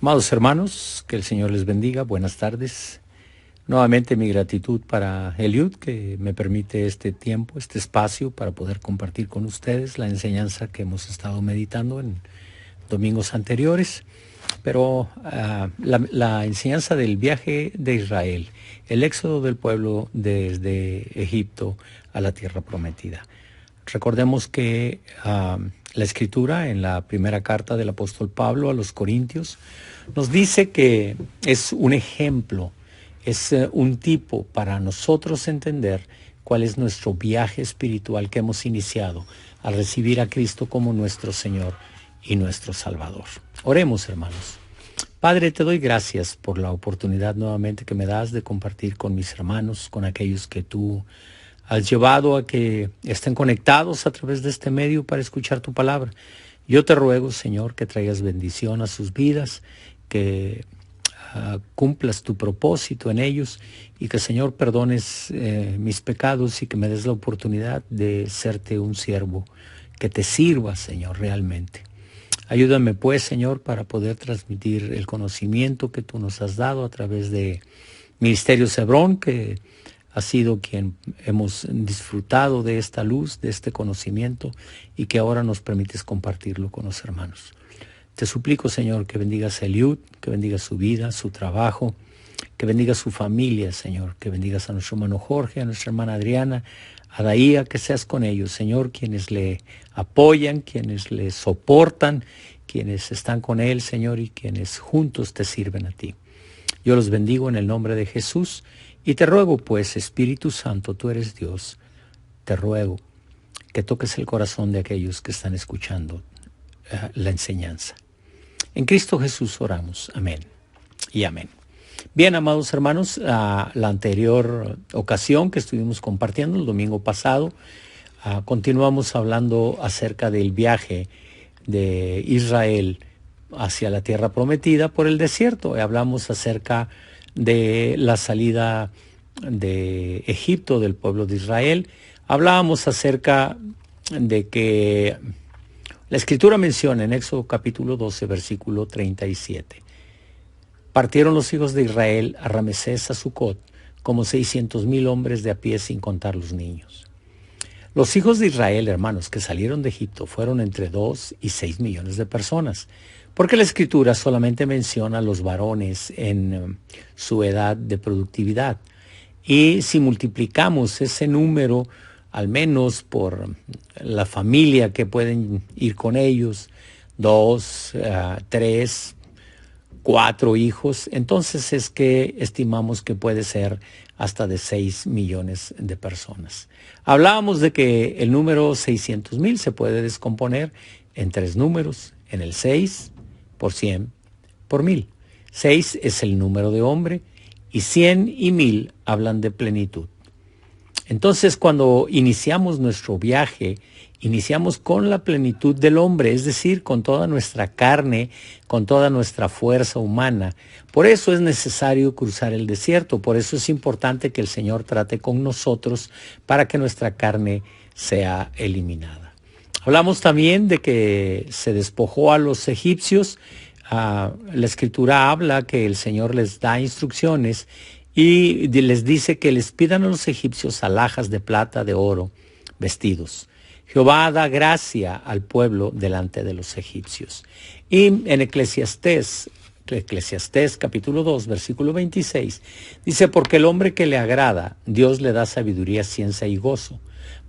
Amados hermanos, que el Señor les bendiga. Buenas tardes. Nuevamente mi gratitud para Eliud, que me permite este tiempo, este espacio para poder compartir con ustedes la enseñanza que hemos estado meditando en domingos anteriores. Pero la enseñanza del viaje de Israel, el éxodo del pueblo desde Egipto a la tierra prometida. Recordemos que la Escritura, en la primera carta del apóstol Pablo a los Corintios, nos dice que es un ejemplo, es un tipo para nosotros entender cuál es nuestro viaje espiritual que hemos iniciado al recibir a Cristo como nuestro Señor y nuestro Salvador. Oremos, hermanos. Padre, te doy gracias por la oportunidad nuevamente que me das de compartir con mis hermanos, con aquellos que tú has llevado a que estén conectados a través de este medio para escuchar tu palabra. Yo te ruego, Señor, que traigas bendición a sus vidas, que cumplas tu propósito en ellos y que, Señor, perdones mis pecados y que me des la oportunidad de serte un siervo, que te sirva, Señor, realmente. Ayúdame, pues, Señor, para poder transmitir el conocimiento que tú nos has dado a través de Ministerio Hebrón, que ha sido quien hemos disfrutado de esta luz, de este conocimiento, y que ahora nos permites compartirlo con los hermanos. Te suplico, Señor, que bendigas a Eliud, que bendigas su vida, su trabajo, que bendigas su familia, Señor, que bendigas a nuestro hermano Jorge, a nuestra hermana Adriana, a Daía, que seas con ellos, Señor, quienes le apoyan, quienes le soportan, quienes están con él, Señor, y quienes juntos te sirven a ti. Yo los bendigo en el nombre de Jesús y te ruego, pues, Espíritu Santo, tú eres Dios, te ruego que toques el corazón de aquellos que están escuchando la enseñanza. En Cristo Jesús oramos. Amén y amén. Bien, amados hermanos, la anterior ocasión que estuvimos compartiendo, el domingo pasado, continuamos hablando acerca del viaje de Israel hacia la tierra prometida por el desierto. Hablamos acerca de la salida de Egipto del pueblo de Israel. Hablábamos acerca de que la Escritura menciona en Éxodo capítulo 12, versículo 37. Partieron los hijos de Israel a Ramesés, a Sucot, como 600,000 hombres de a pie sin contar los niños. Los hijos de Israel, hermanos, que salieron de Egipto fueron entre 2 y 6 millones de personas, porque la Escritura solamente menciona a los varones en su edad de productividad. Y si multiplicamos ese número, al menos por la familia que pueden ir con ellos, 2, 3, 4 hijos, entonces es que estimamos que puede ser hasta de 6 millones de personas. Hablábamos de que el número 600,000 se puede descomponer en 3 números, en el 6 por 100 por 1000. 6 es el número de hombre y 100 y 1000 hablan de plenitud. Entonces, cuando iniciamos nuestro viaje, iniciamos con la plenitud del hombre, es decir, con toda nuestra carne, con toda nuestra fuerza humana. Por eso es necesario cruzar el desierto, por eso es importante que el Señor trate con nosotros para que nuestra carne sea eliminada. Hablamos también de que se despojó a los egipcios. La Escritura habla que el Señor les da instrucciones y les dice que les pidan a los egipcios alhajas de plata, de oro, vestidos. Jehová da gracia al pueblo delante de los egipcios. Y en Eclesiastés capítulo 2, versículo 26, dice, porque el hombre que le agrada, Dios le da sabiduría, ciencia y gozo,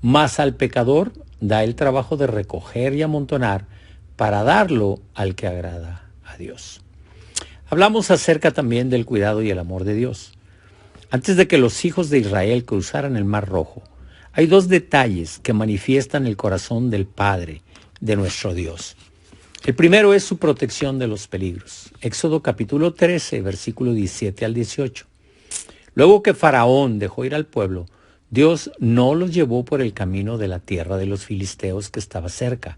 mas al pecador da el trabajo de recoger y amontonar para darlo al que agrada a Dios. Hablamos acerca también del cuidado y el amor de Dios. Antes de que los hijos de Israel cruzaran el Mar Rojo, hay 2 detalles que manifiestan el corazón del Padre de nuestro Dios. El primero es su protección de los peligros. Éxodo capítulo 13, versículo 17 al 18. Luego que Faraón dejó ir al pueblo, Dios no los llevó por el camino de la tierra de los filisteos que estaba cerca.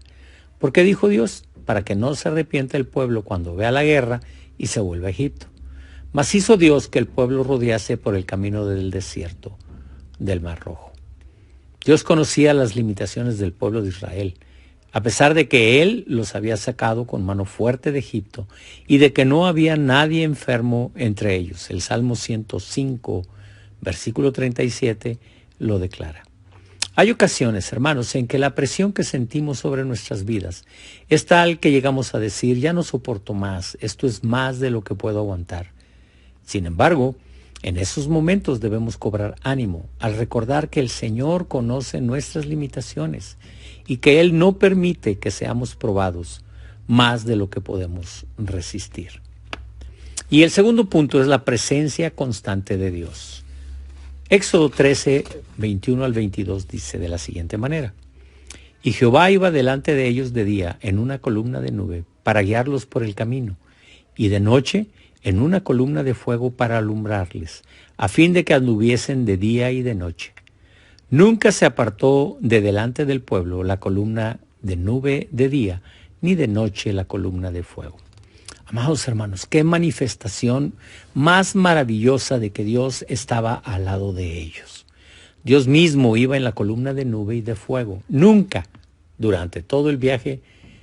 Porque dijo Dios, para que no se arrepienta el pueblo cuando vea la guerra y se vuelva a Egipto. Mas hizo Dios que el pueblo rodease por el camino del desierto del Mar Rojo. Dios conocía las limitaciones del pueblo de Israel. A pesar de que Él los había sacado con mano fuerte de Egipto y de que no había nadie enfermo entre ellos. El Salmo 105, versículo 37, lo declara. Hay ocasiones, hermanos, en que la presión que sentimos sobre nuestras vidas es tal que llegamos a decir, ya no soporto más, esto es más de lo que puedo aguantar. Sin embargo, en esos momentos debemos cobrar ánimo al recordar que el Señor conoce nuestras limitaciones y que Él no permite que seamos probados más de lo que podemos resistir. Y el segundo punto es la presencia constante de Dios. Éxodo 13, 21 al 22 dice de la siguiente manera: Y Jehová iba delante de ellos de día en una columna de nube para guiarlos por el camino, y de noche en una columna de fuego para alumbrarles, a fin de que anduviesen de día y de noche. Nunca se apartó de delante del pueblo la columna de nube de día, ni de noche la columna de fuego. Amados hermanos, qué manifestación más maravillosa de que Dios estaba al lado de ellos. Dios mismo iba en la columna de nube y de fuego. Nunca, durante todo el viaje,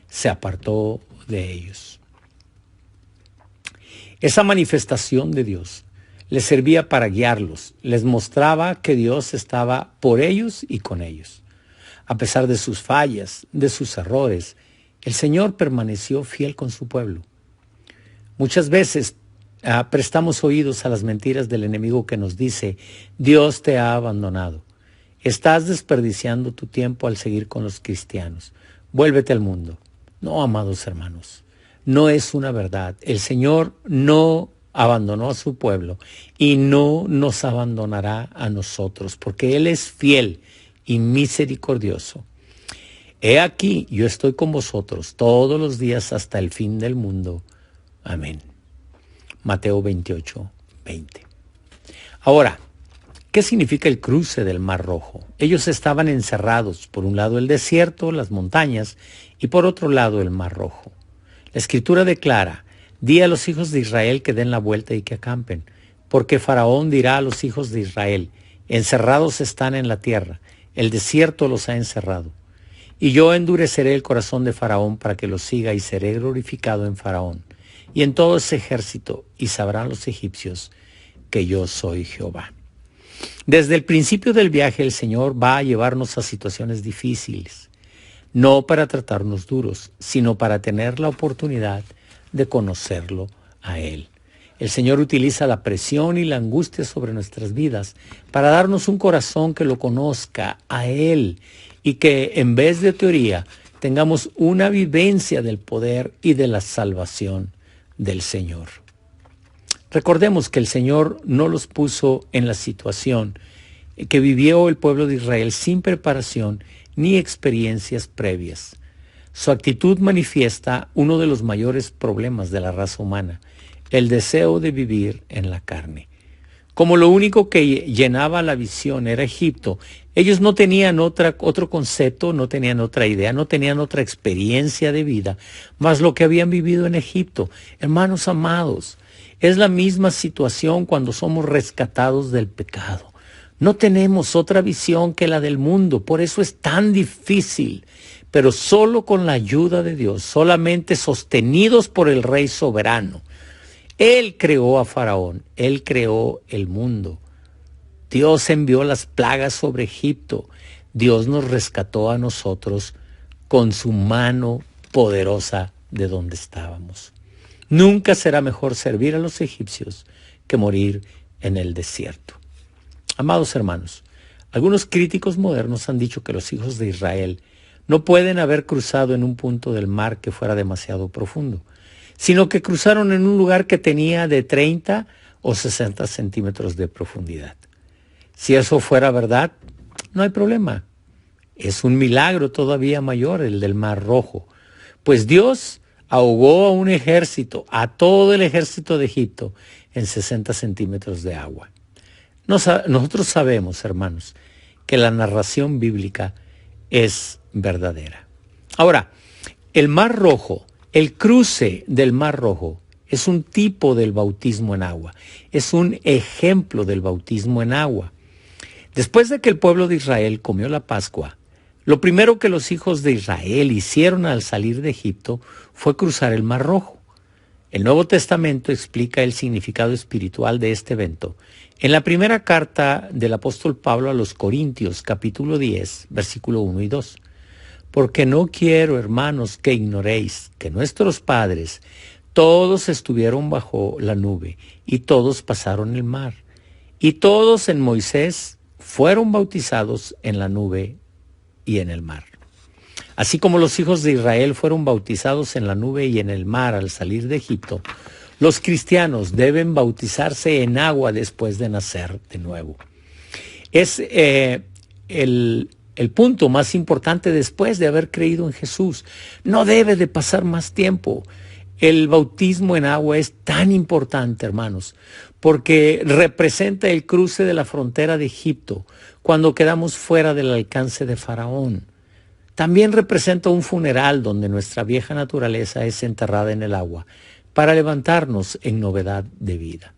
se apartó de ellos. Esa manifestación de Dios les servía para guiarlos, les mostraba que Dios estaba por ellos y con ellos. A pesar de sus fallas, de sus errores, el Señor permaneció fiel con su pueblo. Muchas veces prestamos oídos a las mentiras del enemigo que nos dice, Dios te ha abandonado. Estás desperdiciando tu tiempo al seguir con los cristianos. Vuélvete al mundo. No, amados hermanos, no es una verdad. El Señor no abandonó a su pueblo y no nos abandonará a nosotros, porque Él es fiel y misericordioso. He aquí, yo estoy con vosotros todos los días hasta el fin del mundo. Amén. Mateo 28, 20. Ahora, ¿qué significa el cruce del Mar Rojo? Ellos estaban encerrados, por un lado el desierto, las montañas, y por otro lado el Mar Rojo. La Escritura declara, di a los hijos de Israel que den la vuelta y que acampen, porque Faraón dirá a los hijos de Israel, encerrados están en la tierra, el desierto los ha encerrado. Y yo endureceré el corazón de Faraón para que los siga y seré glorificado en Faraón y en todo ese ejército, y sabrán los egipcios que yo soy Jehová. Desde el principio del viaje el Señor va a llevarnos a situaciones difíciles, no para tratarnos duros, sino para tener la oportunidad de conocerlo a Él. El Señor utiliza la presión y la angustia sobre nuestras vidas para darnos un corazón que lo conozca a Él y que en vez de teoría tengamos una vivencia del poder y de la salvación del Señor. Recordemos que el Señor no los puso en la situación que vivió el pueblo de Israel sin preparación ni experiencias previas. Su actitud manifiesta uno de los mayores problemas de la raza humana, el deseo de vivir en la carne. Como lo único que llenaba la visión era Egipto, ellos no tenían otro concepto, no tenían otra idea, no tenían otra experiencia de vida, más lo que habían vivido en Egipto. Hermanos amados, es la misma situación cuando somos rescatados del pecado. No tenemos otra visión que la del mundo, por eso es tan difícil. Pero solo con la ayuda de Dios, solamente sostenidos por el Rey soberano. Él creó a Faraón, Él creó el mundo. Dios envió las plagas sobre Egipto. Dios nos rescató a nosotros con su mano poderosa de donde estábamos. Nunca será mejor servir a los egipcios que morir en el desierto. Amados hermanos, algunos críticos modernos han dicho que los hijos de Israel no pueden haber cruzado en un punto del mar que fuera demasiado profundo, sino que cruzaron en un lugar que tenía de 30 o 60 centímetros de profundidad. Si eso fuera verdad, no hay problema. Es un milagro todavía mayor el del Mar Rojo, pues Dios ahogó a un ejército, a todo el ejército de Egipto, en 60 centímetros de agua. Nosotros sabemos, hermanos, que la narración bíblica es verdadera. Ahora, el Mar Rojo, el cruce del Mar Rojo, es un tipo del bautismo en agua, es un ejemplo del bautismo en agua. Después de que el pueblo de Israel comió la Pascua, Lo primero que los hijos de Israel hicieron al salir de Egipto fue cruzar el Mar Rojo. El Nuevo Testamento explica el significado espiritual de este evento en la primera carta del apóstol Pablo a los Corintios, capítulo 10, versículo 1 y 2. Porque no quiero, hermanos, que ignoréis que nuestros padres todos estuvieron bajo la nube y todos pasaron el mar. Y todos en Moisés fueron bautizados en la nube y en el mar. Así como los hijos de Israel fueron bautizados en la nube y en el mar al salir de Egipto, los cristianos deben bautizarse en agua después de nacer de nuevo. Es el punto más importante después de haber creído en Jesús. No debe de pasar más tiempo. El bautismo en agua es tan importante, hermanos, porque representa el cruce de la frontera de Egipto cuando quedamos fuera del alcance de Faraón. También representa un funeral donde nuestra vieja naturaleza es enterrada en el agua para levantarnos en novedad de vida.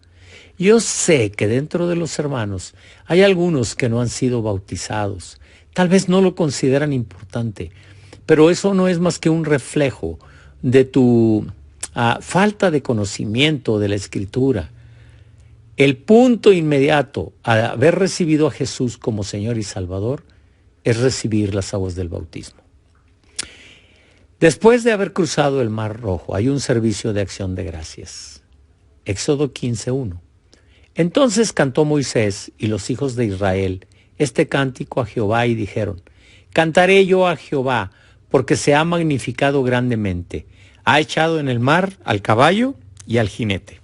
Yo sé que dentro de los hermanos hay algunos que no han sido bautizados. Tal vez no lo consideran importante, pero eso no es más que un reflejo de tu falta de conocimiento de la Escritura. El punto inmediato a haber recibido a Jesús como Señor y Salvador es recibir las aguas del bautismo. Después de haber cruzado el Mar Rojo, hay un servicio de acción de gracias. Éxodo 15:1. Entonces cantó Moisés y los hijos de Israel este cántico a Jehová y dijeron: Cantaré yo a Jehová, porque se ha magnificado grandemente. Ha echado en el mar al caballo y al jinete.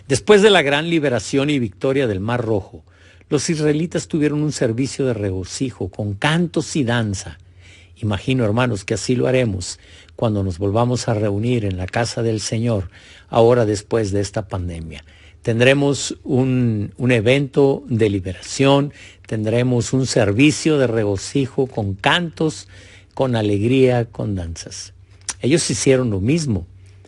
Después de la gran liberación y victoria del Mar Rojo, los israelitas tuvieron un servicio de regocijo con cantos y danza. Imagino, hermanos, que así lo haremos cuando nos volvamos a reunir en la casa del Señor, ahora después de esta pandemia. Tendremos un evento de liberación, tendremos un servicio de regocijo con cantos, con alegría, con danzas. Ellos hicieron lo mismo.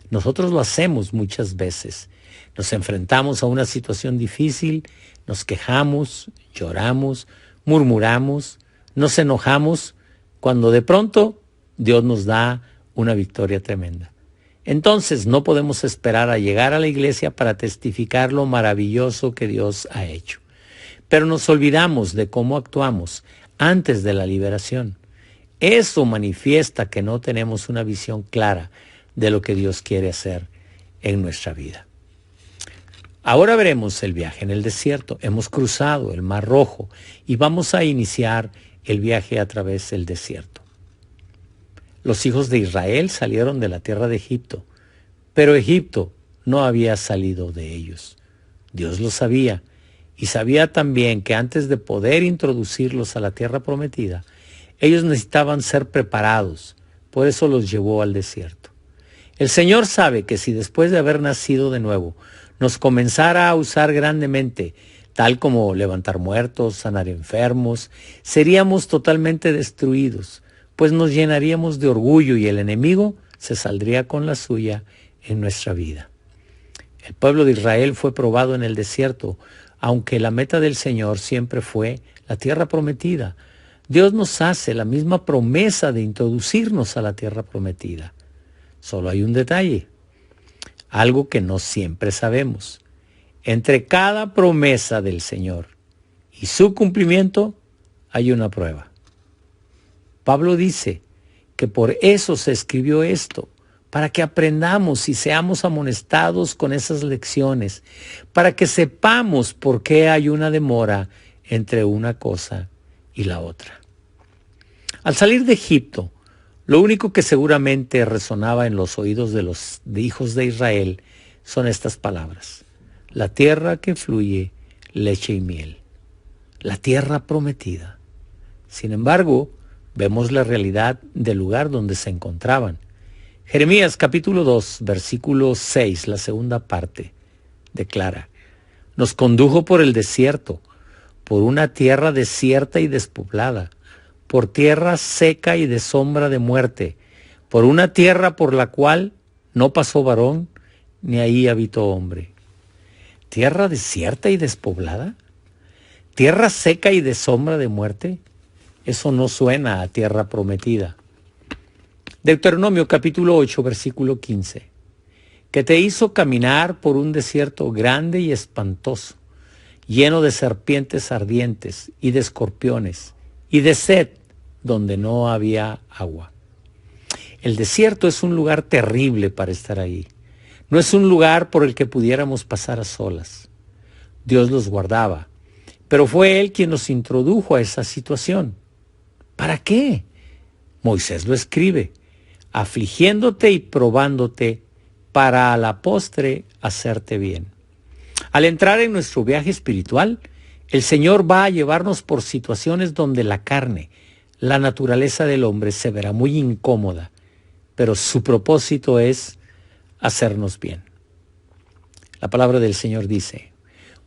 Nosotros lo hacemos muchas veces. Nos enfrentamos a una situación difícil, nos quejamos, lloramos, murmuramos, nos enojamos, cuando de pronto Dios nos da una victoria tremenda. Entonces no podemos esperar a llegar a la iglesia para testificar lo maravilloso que Dios ha hecho. Pero nos olvidamos de cómo actuamos antes de la liberación. Eso manifiesta que no tenemos una visión clara de lo que Dios quiere hacer en nuestra vida. Ahora veremos el viaje en el desierto. Hemos cruzado el Mar Rojo y vamos a iniciar el viaje a través del desierto. Los hijos de Israel salieron de la tierra de Egipto, pero Egipto no había salido de ellos. Dios lo sabía y sabía también que antes de poder introducirlos a la tierra prometida, ellos necesitaban ser preparados. Por eso los llevó al desierto. El Señor sabe que si después de haber nacido de nuevo, nos comenzara a usar grandemente, tal como levantar muertos, sanar enfermos, seríamos totalmente destruidos, pues nos llenaríamos de orgullo y el enemigo se saldría con la suya en nuestra vida. El pueblo de Israel fue probado en el desierto, aunque la meta del Señor siempre fue la tierra prometida. Dios nos hace la misma promesa de introducirnos a la tierra prometida. Solo hay un detalle, algo que no siempre sabemos. Entre cada promesa del Señor y su cumplimiento hay una prueba. Pablo dice que por eso se escribió esto, para que aprendamos y seamos amonestados con esas lecciones, para que sepamos por qué hay una demora entre una cosa y la otra. Al salir de Egipto, lo único que seguramente resonaba en los oídos de los hijos de Israel son estas palabras: la tierra que fluye leche y miel, la tierra prometida. Sin embargo, vemos la realidad del lugar donde se encontraban. Jeremías capítulo 2, versículo 6, la segunda parte, declara: nos condujo por el desierto, por una tierra desierta y despoblada, por tierra seca y de sombra de muerte, por una tierra por la cual no pasó varón, ni ahí habitó hombre. ¿Tierra desierta y despoblada? ¿Tierra seca y de sombra de muerte? Eso no suena a tierra prometida. Deuteronomio capítulo 8, versículo 15. Que te hizo caminar por un desierto grande y espantoso, lleno de serpientes ardientes y de escorpiones y de sed donde no había agua. El desierto es un lugar terrible para estar ahí. No es un lugar por el que pudiéramos pasar a solas. Dios los guardaba, pero fue Él quien nos introdujo a esa situación. ¿Para qué? Moisés lo escribe, afligiéndote y probándote para a la postre hacerte bien. Al entrar en nuestro viaje espiritual, el Señor va a llevarnos por situaciones donde la carne, la naturaleza del hombre se verá muy incómoda, pero su propósito es hacernos bien. La palabra del Señor dice,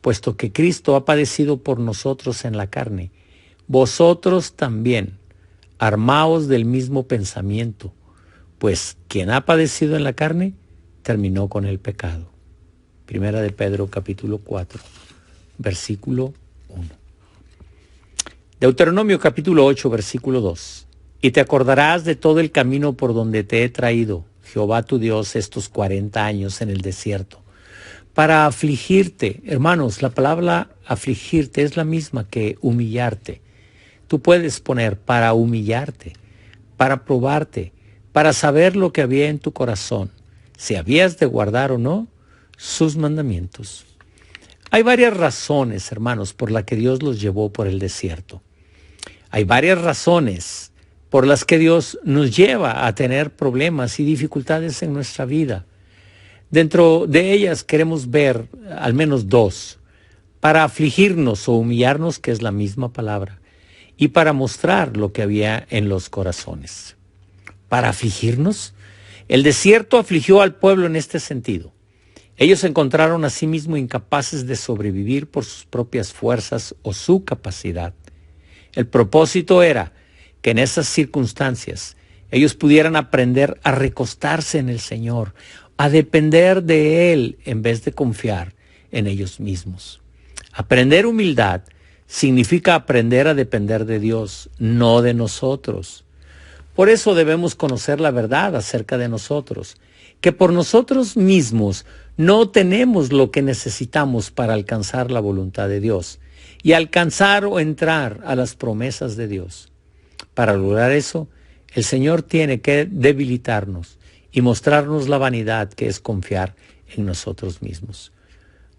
puesto que Cristo ha padecido por nosotros en la carne, vosotros también, armaos del mismo pensamiento, pues quien ha padecido en la carne, terminó con el pecado. Primera de Pedro capítulo 4, versículo 1. Deuteronomio capítulo 8, versículo 2. Y te acordarás de todo el camino por donde te he traído, Jehová tu Dios, estos 40 años en el desierto, para afligirte. Hermanos, la palabra afligirte es la misma que humillarte. Tú puedes poner para humillarte, para probarte, para saber lo que había en tu corazón, si habías de guardar o no sus mandamientos. Hay varias razones, hermanos, por las que Dios los llevó por el desierto. Hay varias razones por las que Dios nos lleva a tener problemas y dificultades en nuestra vida. Dentro de ellas queremos ver al menos dos: para afligirnos o humillarnos, que es la misma palabra, y para mostrar lo que había en los corazones. Para afligirnos, el desierto afligió al pueblo en este sentido. Ellos se encontraron a sí mismos incapaces de sobrevivir por sus propias fuerzas o su capacidad. El propósito era que en esas circunstancias ellos pudieran aprender a recostarse en el Señor, a depender de Él en vez de confiar en ellos mismos. Aprender humildad significa aprender a depender de Dios, no de nosotros. Por eso debemos conocer la verdad acerca de nosotros, que por nosotros mismos no tenemos lo que necesitamos para alcanzar la voluntad de Dios y alcanzar o entrar a las promesas de Dios. Para lograr eso, el Señor tiene que debilitarnos y mostrarnos la vanidad que es confiar en nosotros mismos.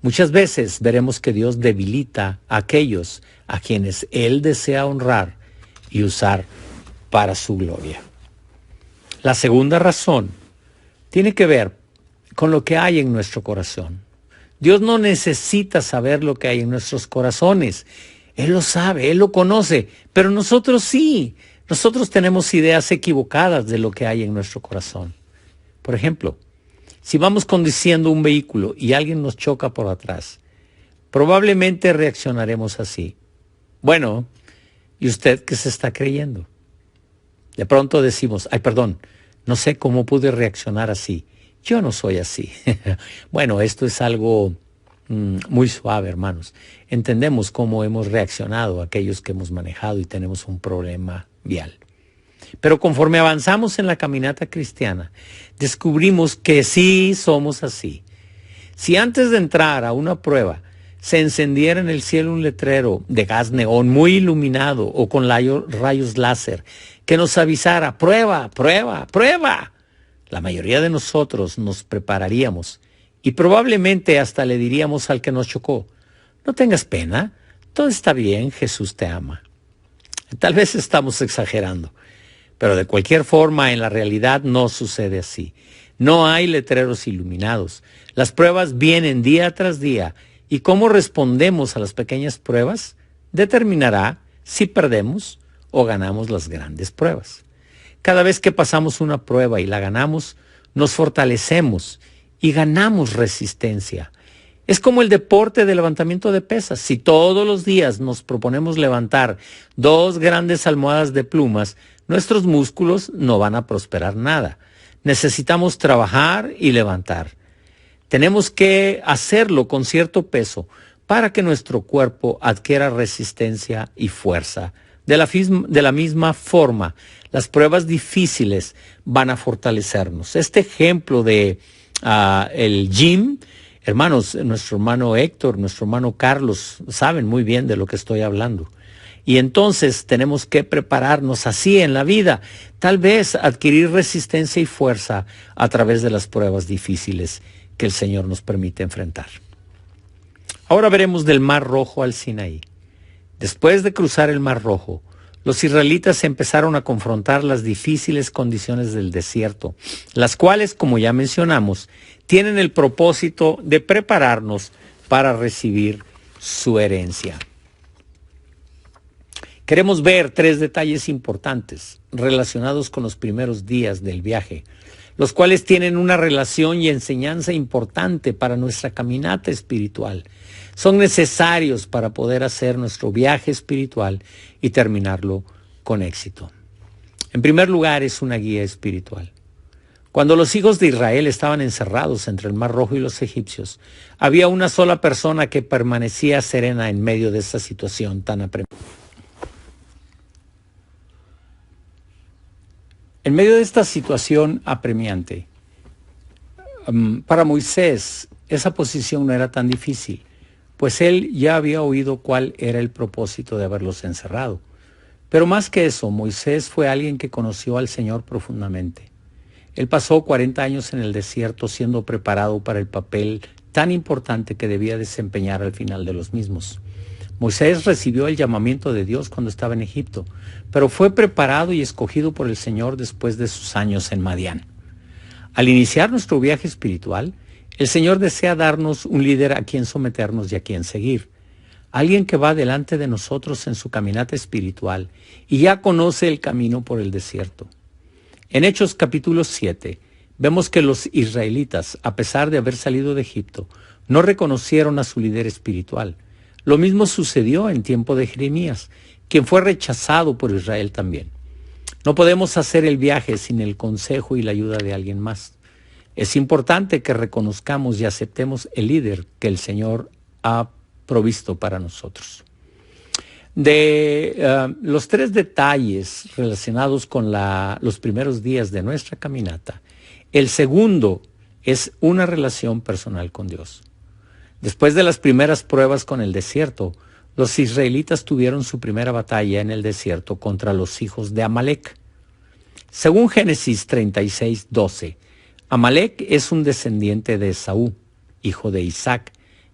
Muchas veces veremos que Dios debilita a aquellos a quienes Él desea honrar y usar para su gloria. La segunda razón tiene que ver con lo que hay en nuestro corazón. Dios no necesita saber lo que hay en nuestros corazones. Él lo sabe, Él lo conoce, pero nosotros sí. Nosotros tenemos ideas equivocadas de lo que hay en nuestro corazón. Por ejemplo, si vamos conduciendo un vehículo y alguien nos choca por atrás, probablemente reaccionaremos así. Bueno, ¿y usted qué se está creyendo? De pronto decimos, ay, perdón, no sé cómo pude reaccionar así. Yo no soy así. Bueno, esto es algo muy suave, hermanos. Entendemos cómo hemos reaccionado aquellos que hemos manejado y tenemos un problema vial. Pero conforme avanzamos en la caminata cristiana, descubrimos que sí somos así. Si antes de entrar a una prueba se encendiera en el cielo un letrero de gas neón muy iluminado o con rayos láser que nos avisara, prueba, prueba, prueba, la mayoría de nosotros nos prepararíamos y probablemente hasta le diríamos al que nos chocó, no tengas pena, todo está bien, Jesús te ama. Tal vez estamos exagerando, pero de cualquier forma en la realidad no sucede así. No hay letreros iluminados. Las pruebas vienen día tras día y cómo respondemos a las pequeñas pruebas determinará si perdemos o ganamos las grandes pruebas. Cada vez que pasamos una prueba y la ganamos, nos fortalecemos y ganamos resistencia. Es como el deporte de levantamiento de pesas. Si todos los días nos proponemos levantar 2 grandes almohadas de plumas, nuestros músculos no van a prosperar nada. Necesitamos trabajar y levantar. Tenemos que hacerlo con cierto peso para que nuestro cuerpo adquiera resistencia y fuerza De la misma forma, las pruebas difíciles van a fortalecernos. Este ejemplo de el gym, hermanos, nuestro hermano Héctor, nuestro hermano Carlos, saben muy bien de lo que estoy hablando. Y entonces tenemos que prepararnos así en la vida, tal vez adquirir resistencia y fuerza a través de las pruebas difíciles que el Señor nos permite enfrentar. Ahora veremos del Mar Rojo al Sinaí. Después de cruzar el Mar Rojo, los israelitas empezaron a confrontar las difíciles condiciones del desierto, las cuales, como ya mencionamos, tienen el propósito de prepararnos para recibir su herencia. Queremos ver 3 detalles importantes relacionados con los primeros días del viaje, los cuales tienen una relación y enseñanza importante para nuestra caminata espiritual. Son necesarios para poder hacer nuestro viaje espiritual y terminarlo con éxito. En primer lugar, es una guía espiritual. Cuando los hijos de Israel estaban encerrados entre el Mar Rojo y los egipcios, había una sola persona que permanecía serena en medio de esta situación tan apremiante. En medio de esta situación apremiante, para Moisés esa posición no era tan difícil, pues él ya había oído cuál era el propósito de haberlos encerrado. Pero más que eso, Moisés fue alguien que conoció al Señor profundamente. Él pasó 40 años en el desierto siendo preparado para el papel tan importante que debía desempeñar al final de los mismos. Moisés recibió el llamamiento de Dios cuando estaba en Egipto, pero fue preparado y escogido por el Señor después de sus años en Madián. Al iniciar nuestro viaje espiritual, el Señor desea darnos un líder a quien someternos y a quien seguir. Alguien que va delante de nosotros en su caminata espiritual y ya conoce el camino por el desierto. En Hechos capítulo 7, vemos que los israelitas, a pesar de haber salido de Egipto, no reconocieron a su líder espiritual. Lo mismo sucedió en tiempo de Jeremías, quien fue rechazado por Israel también. No podemos hacer el viaje sin el consejo y la ayuda de alguien más. Es importante que reconozcamos y aceptemos el líder que el Señor ha provisto para nosotros. De los 3 detalles relacionados con los primeros días de nuestra caminata, el segundo es una relación personal con Dios. Después de las primeras pruebas con el desierto, los israelitas tuvieron su primera batalla en el desierto contra los hijos de Amalek. Según Génesis 36:12, Amalek es un descendiente de Esaú, hijo de Isaac,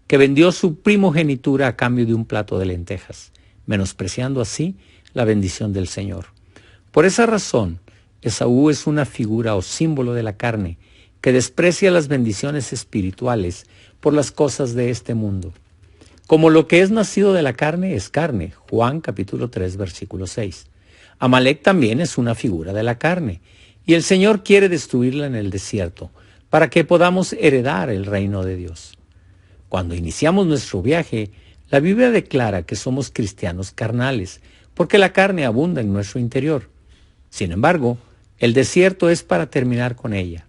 que vendió su primogenitura a cambio de un plato de lentejas, menospreciando así la bendición del Señor. Por esa razón, Esaú es una figura o símbolo de la carne que desprecia las bendiciones espirituales por las cosas de este mundo. Como lo que es nacido de la carne es carne, Juan capítulo 3, versículo 6. Amalek también es una figura de la carne, y el Señor quiere destruirla en el desierto para que podamos heredar el reino de Dios. Cuando iniciamos nuestro viaje, la Biblia declara que somos cristianos carnales, porque la carne abunda en nuestro interior. Sin embargo, el desierto es para terminar con ella.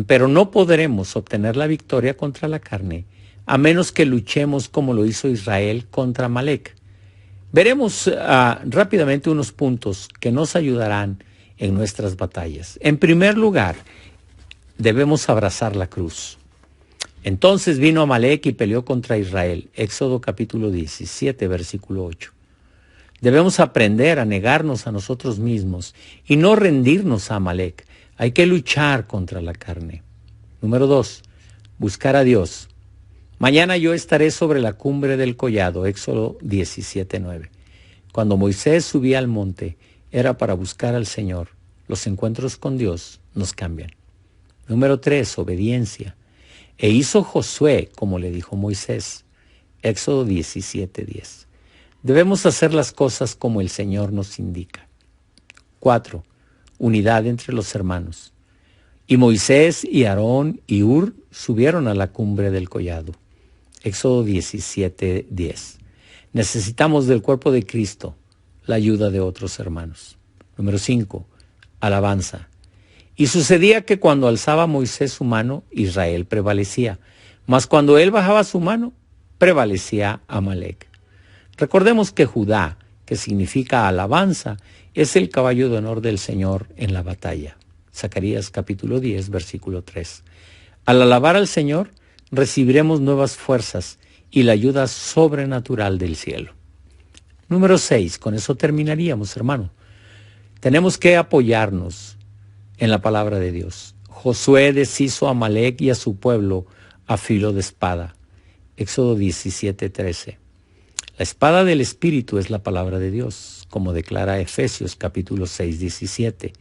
Pero no podremos obtener la victoria contra la carne a menos que luchemos como lo hizo Israel contra Amalek. Veremos rápidamente unos puntos que nos ayudarán en nuestras batallas. En primer lugar, debemos abrazar la cruz. Entonces vino Amalek y peleó contra Israel. Éxodo capítulo 17, versículo 8. Debemos aprender a negarnos a nosotros mismos y no rendirnos a Amalek. Hay que luchar contra la carne. Número 2, buscar a Dios. Mañana yo estaré sobre la cumbre del collado, Éxodo 17:9. Cuando Moisés subía al monte, era para buscar al Señor. Los encuentros con Dios nos cambian. Número 3, obediencia. E hizo Josué como le dijo Moisés, Éxodo 17:10. Debemos hacer las cosas como el Señor nos indica. 4, unidad entre los hermanos. Y Moisés y Aarón y Hur subieron a la cumbre del collado. Éxodo 17:10. Necesitamos del cuerpo de Cristo la ayuda de otros hermanos. Número 5. Alabanza. Y sucedía que cuando alzaba Moisés su mano, Israel prevalecía. Mas cuando él bajaba su mano, prevalecía Amalek. Recordemos que Judá que significa alabanza, es el caballo de honor del Señor en la batalla. Zacarías capítulo 10, versículo 3. Al alabar al Señor, recibiremos nuevas fuerzas y la ayuda sobrenatural del cielo. Número 6, con eso terminaríamos, hermano. Tenemos que apoyarnos en la palabra de Dios. Josué deshizo a Amalec y a su pueblo a filo de espada. Éxodo 17:13. La espada del Espíritu es la palabra de Dios, como declara Efesios capítulo 6:17.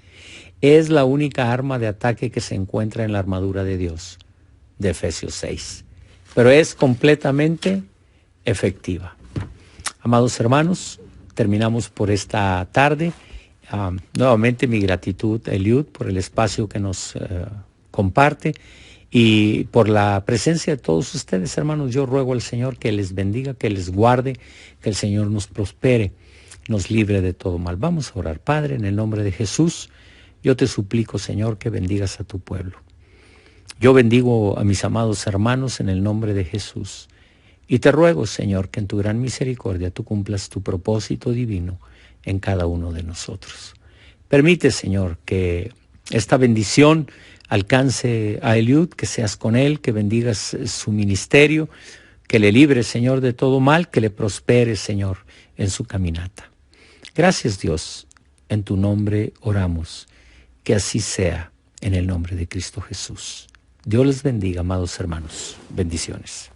Es la única arma de ataque que se encuentra en la armadura de Dios, de Efesios 6. Pero es completamente efectiva. Amados hermanos, terminamos por esta tarde. Nuevamente mi gratitud a Eliud por el espacio que nos comparte y por la presencia de todos ustedes, hermanos. Yo ruego al Señor que les bendiga, que les guarde, que el Señor nos prospere, nos libre de todo mal. Vamos a orar. Padre, en el nombre de Jesús, yo te suplico, Señor, que bendigas a tu pueblo. Yo bendigo a mis amados hermanos en el nombre de Jesús. Y te ruego, Señor, que en tu gran misericordia tú cumplas tu propósito divino en cada uno de nosotros. Permite, Señor, que esta bendición alcance a Eliud, que seas con él, que bendigas su ministerio, que le libres, Señor, de todo mal, que le prosperes, Señor, en su caminata. Gracias, Dios, en tu nombre oramos, que así sea, en el nombre de Cristo Jesús. Dios les bendiga, amados hermanos. Bendiciones.